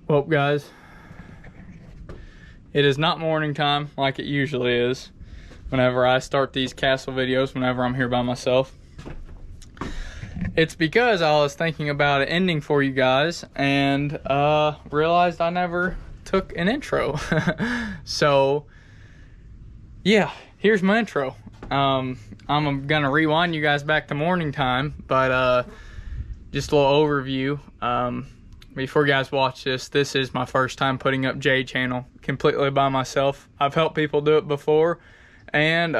Well, guys, it is not morning time like it usually is whenever I start these castle videos, whenever I'm here by myself. It's because I was thinking about an ending for you guys and realized I never took an intro. So, yeah, here's my intro. I'm gonna rewind you guys back to morning time, but just a little overview. Before you guys watch this, this is my first time putting up J channel completely by myself. I've helped people do it before, and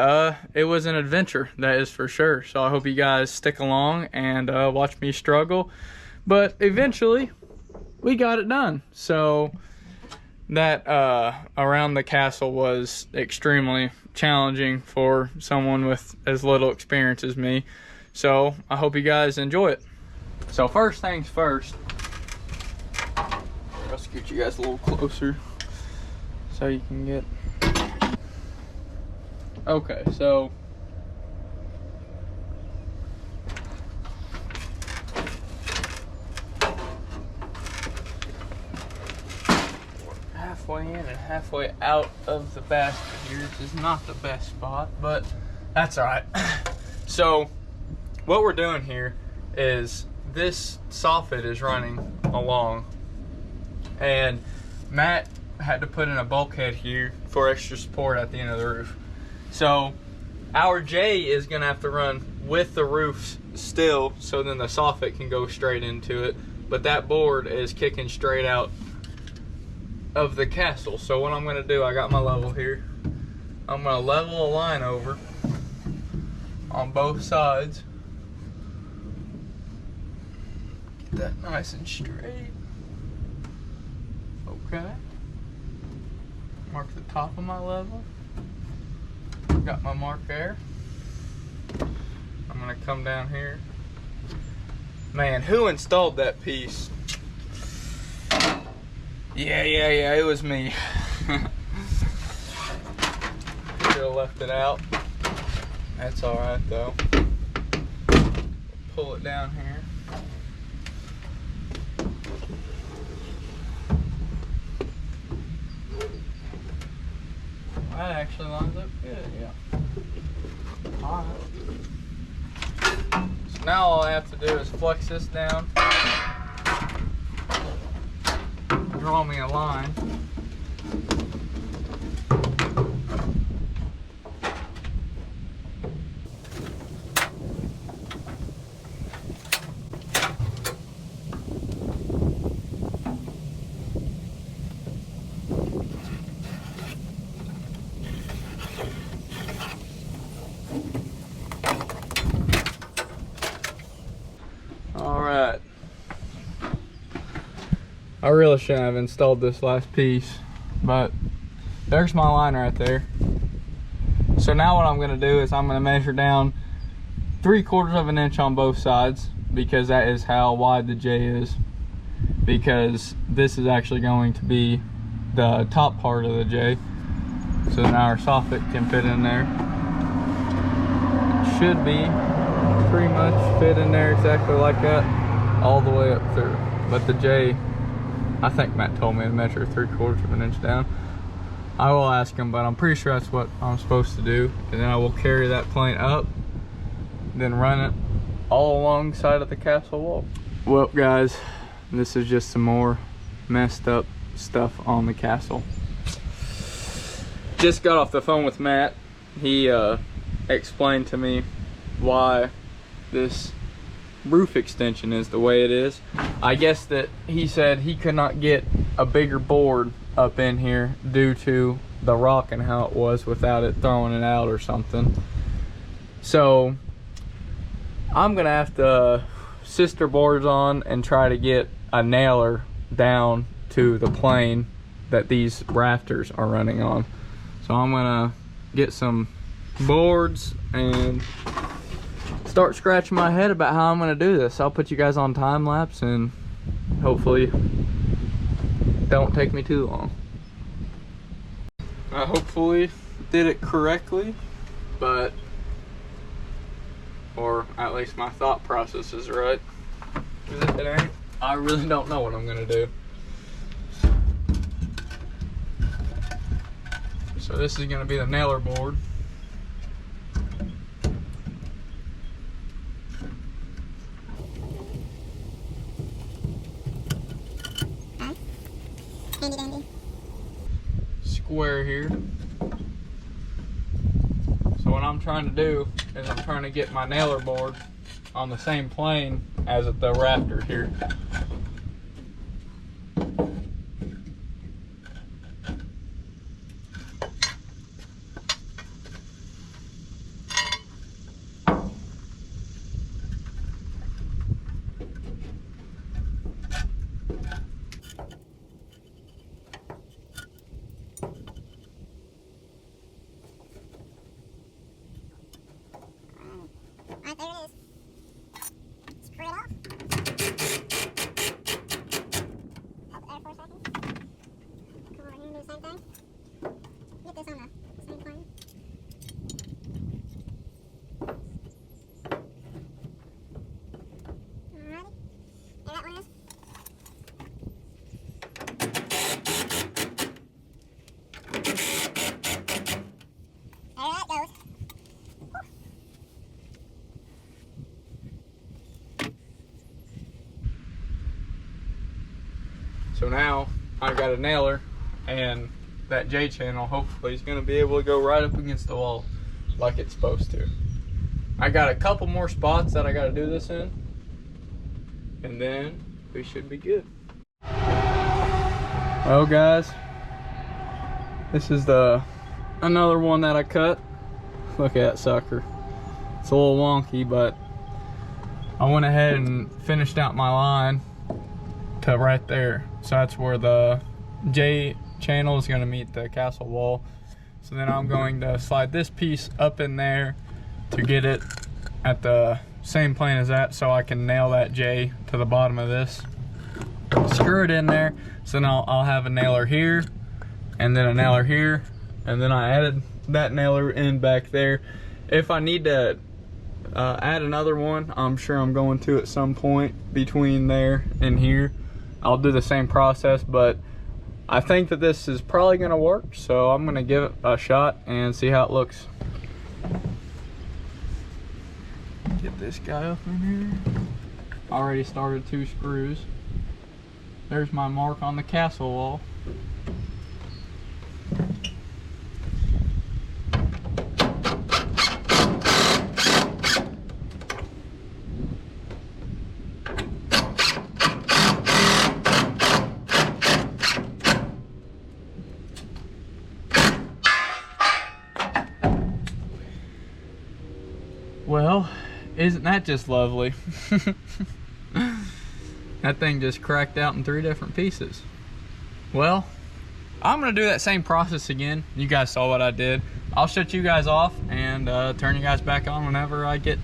it was an adventure, that is for sure. So I hope you guys stick along and watch me struggle, but eventually we got it done. So that around the castle was extremely challenging for someone with as little experience as me. So I hope you guys enjoy it. So first things first, I'll scoot you guys a little closer so you can get. Okay, so we're halfway in and halfway out of the basket here. This is not the best spot, but that's all right. So what we're doing here is this soffit is running along, and Matt had to put in a bulkhead here for extra support at the end of the roof. So our J is gonna have to run with the roof still, so then the soffit can go straight into it, but that board is kicking straight out of the castle. So what I'm gonna do, I got my level here, I'm gonna level a line over on both sides. Get that nice and straight. Okay. Mark the top of my level. Got my mark there. I'm gonna come down here. Man, who installed that piece? Yeah, it was me. Should've left it out. That's alright though. Pull it down here. That actually lines up good, yeah. Alright. So now all I have to do is flex this down, draw me a line. Alright. I really shouldn't have installed this last piece, but there's my line right there. So now what I'm going to do is I'm going to measure down 3/4 of an inch on both sides, because that is how wide the J is, because this is actually going to be the top part of the J, so then our soffit can fit in there. It should be pretty much fit in there exactly like that all the way up through, but the J, I think Matt told me to measure 3/4 of an inch down. I will ask him, but I'm pretty sure that's what I'm supposed to do, and then I will carry that plank up, then run it all alongside of the castle wall. Well guys, this is just some more messed up stuff on the castle. Just got off the phone with Matt. He explained to me why this roof extension is the way it is. I guess that he said he could not get a bigger board up in here due to the rock and how it was without it throwing it out or something. So I'm gonna have to sister boards on and try to get a nailer down to the plane that these rafters are running on. So I'm gonna get some boards and start scratching my head about how I'm gonna do this. I'll put you guys on time lapse and hopefully don't take me too long. I hopefully did it correctly, but, or at least my thought process is right. Because if it ain't, I really don't know what I'm gonna do. So this is going to be the nailer board. Handy dandy. Square here. So what I'm trying to do is I'm trying to get my nailer board on the same plane as the rafters here. Right, there it is. Screw it off. Hold it there for a second. Come over here and do the same thing. Get this on the same plane. Alrighty. There that one is. There that goes. So now I got a nailer, and that J channel hopefully is going to be able to go right up against the wall like it's supposed to. I got a couple more spots that I got to do this in, and then we should be good. Well guys, this is another one that I cut. Look at that sucker. It's a little wonky, but I went ahead and finished out my line to right there. So that's where the J channel is going to meet the castle wall. So then I'm going to slide this piece up in there to get it at the same plane as that, so I can nail that J to the bottom of this. Screw it in there. So now I'll have a nailer here, and then a nailer here, and then I added that nailer in back there. If I need to add another one, I'm sure I'm going to at some point between there and here. I'll do the same process, but I think that this is probably going to work, so I'm going to give it a shot and see how it looks. Get this guy up in here. Already started 2 screws. There's my mark on the castle wall. Well, isn't that just lovely? That thing just cracked out in 3 different pieces. Well, I'm gonna do that same process again. You guys saw what I did. I'll shut you guys off and turn you guys back on whenever I get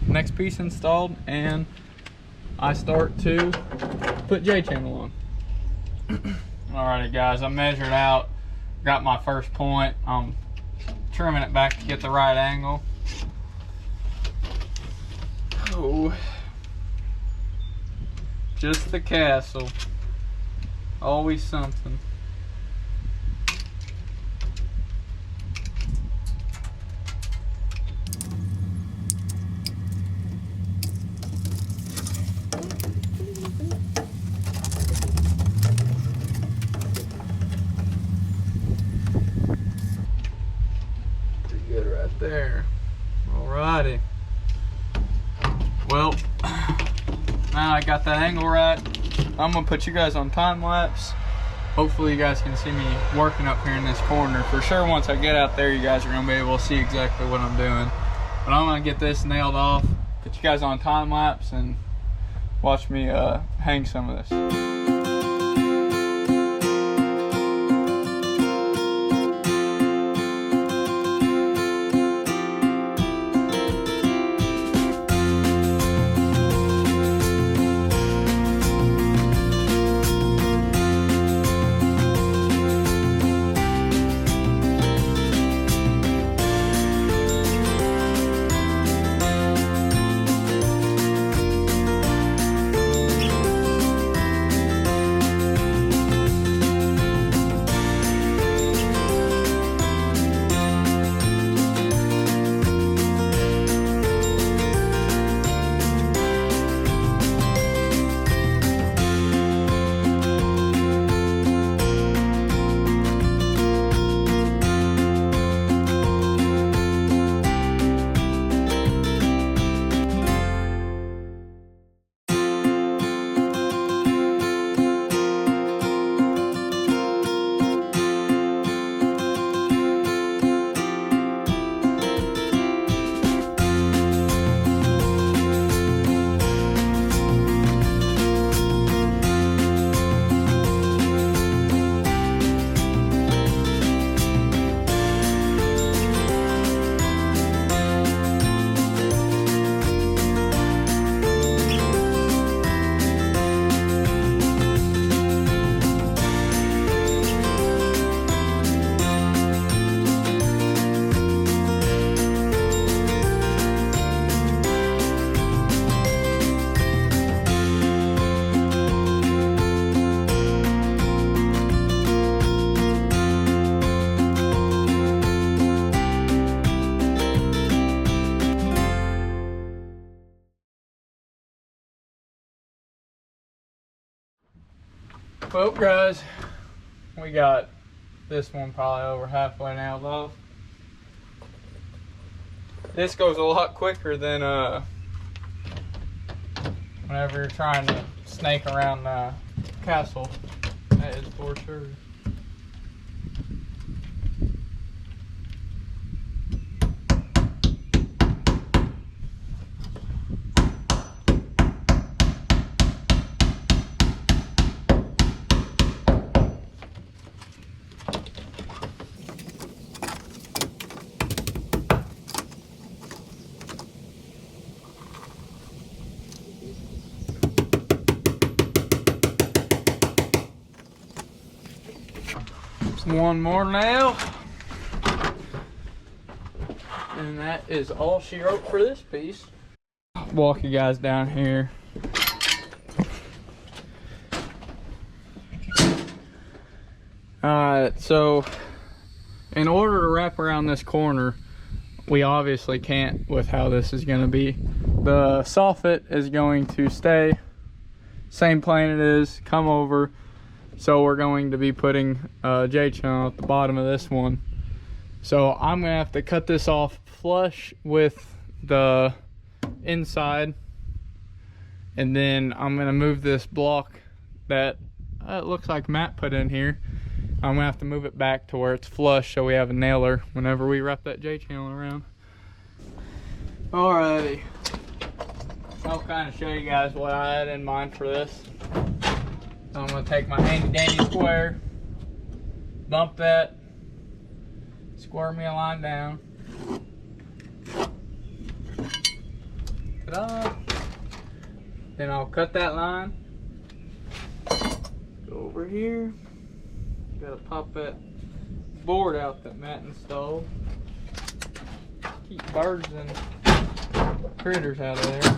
the next piece installed and I start to put J channel on. Alrighty guys, I measured out, got my first point. I'm trimming it back to get the right angle. Oh, just the castle, always something. Pretty good right there. Alrighty. Well, now I got that angle right. I'm gonna put you guys on time lapse. Hopefully you guys can see me working up here in this corner. For sure, once I get out there, you guys are gonna be able to see exactly what I'm doing. But I'm gonna get this nailed off, put you guys on time lapse, and watch me hang some of this. Well, guys, we got this one probably over halfway nailed off. This goes a lot quicker than whenever you're trying to snake around the castle. That is for sure. One more nail, and that is all she wrote for this piece. Walk you guys down here. Alright, so in order to wrap around this corner, we obviously can't with how this is going to be. The soffit is going to stay same plane it is, come over. So we're going to be putting a J-channel at the bottom of this one. So I'm gonna have to cut this off flush with the inside, and then I'm gonna move this block that it looks like Matt put in here. I'm gonna have to move it back to where it's flush so we have a nailer whenever we wrap that J-channel around. Alrighty, I'll kind of show you guys what I had in mind for this. So I'm going to take my handy dandy square, bump that, square me a line down. Ta-da! Then I'll cut that line, go over here, gotta pop that board out that Matt installed. Keep birds and critters out of there.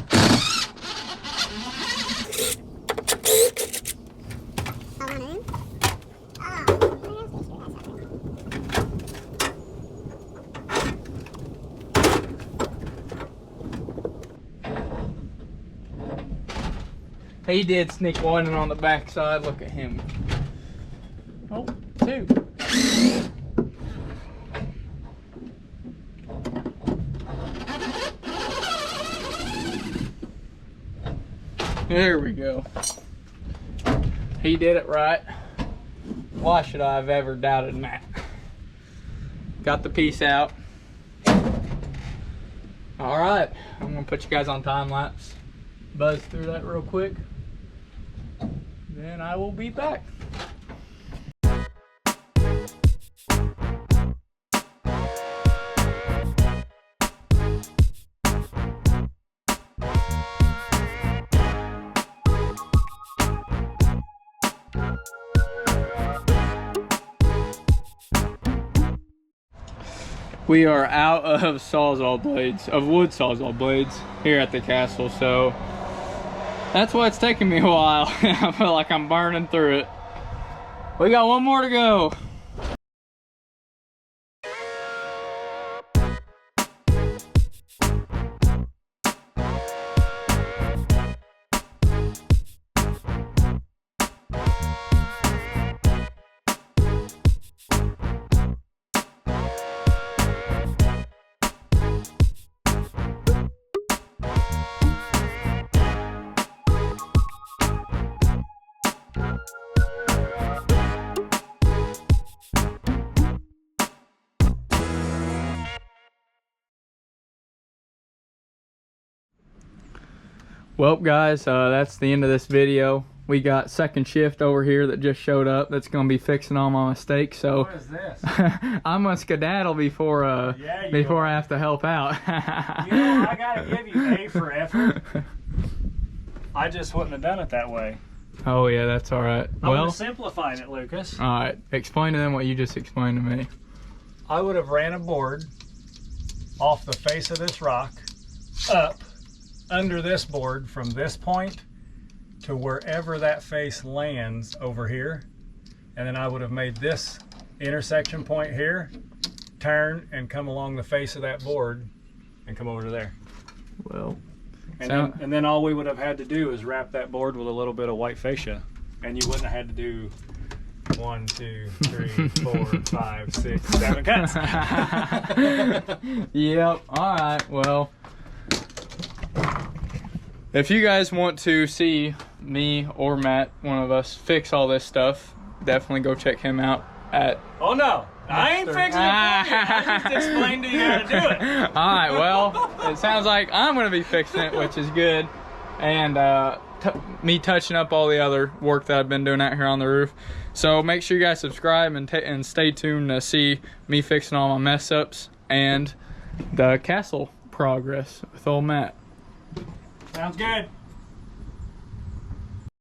He did sneak one in on the back side. Look at him. Oh, two. There we go. He did it right. Why should I have ever doubted that? Got the piece out. All right, I'm gonna put you guys on time lapse. Buzz through that real quick. Then I will be back. We are out of sawzall blades, of wood sawzall blades here at the castle, so that's why it's taking me a while. I feel like I'm burning through it. We got one more to go. Well, guys, that's the end of this video. We got second shift over here that just showed up. That's gonna be fixing all my mistakes. So what is this? I'm gonna skedaddle before I have to help out. You know, I gotta give you A for effort. I just wouldn't have done it that way. Oh yeah, that's all right. I would have simplified it, Lucas. All right, explain to them what you just explained to me. I would have ran a board off the face of this rock up under this board from this point to wherever that face lands over here, and then I would have made this intersection point here turn and come along the face of that board and come over to there. Well, and then all we would have had to do is wrap that board with a little bit of white fascia. and you wouldn't have had to do 1, 2, 3, 4, 5, 6, 7 cuts. Yep. All right. Well, if you guys want to see me or Matt, one of us, fix all this stuff, definitely go check him out at. Oh no, I ain't fixing it for you. I just explained to you how to do it. All right. Well, it sounds like I'm going to be fixing it, which is good, and me touching up all the other work that I've been doing out here on the roof. So make sure you guys subscribe and stay tuned to see me fixing all my mess ups and the castle progress with old Matt. Sounds good.